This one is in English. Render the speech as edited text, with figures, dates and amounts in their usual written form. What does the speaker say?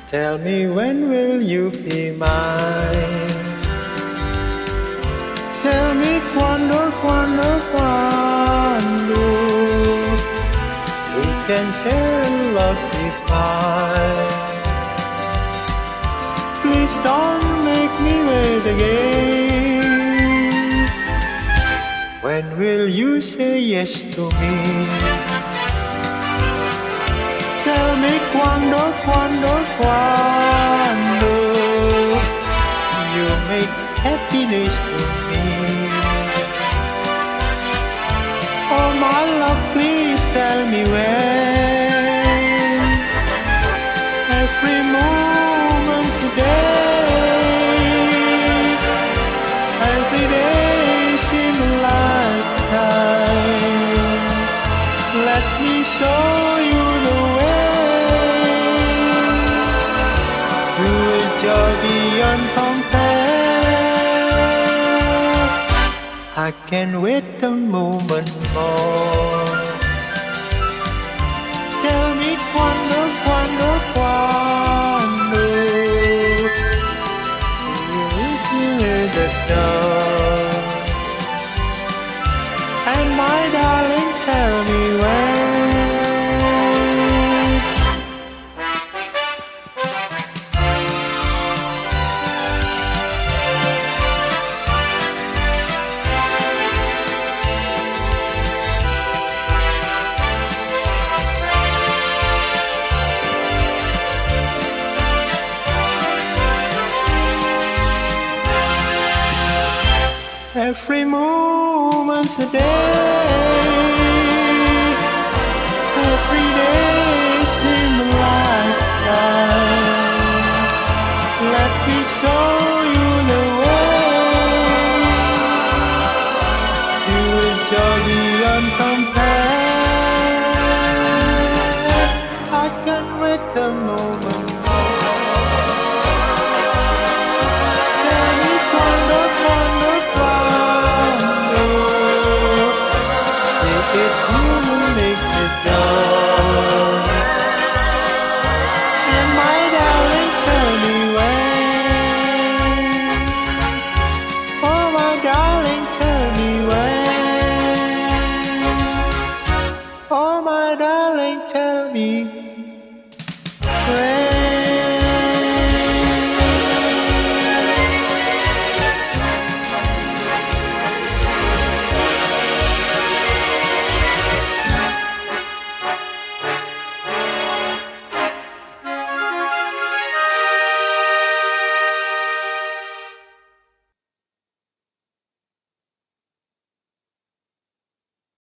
Tell me when will you be mine? Tell me quando, quando, quando we can share a love divine. Please don't make me wait again. When will you say yes to me? Tell me quando, quando, quando you make happiness to me. Oh my love, please tell me when. Every moment's a day, every day seems a lifetime. Let me show you the way to enjoy beyond compare. I can't wait a moment more. Tell me quando, quando, quando you hear the door. And my darling, tell me when. Every moment's a day, every day seems a lifetime. Let me show you the way to enjoy beyond compare. I can't wait a moment.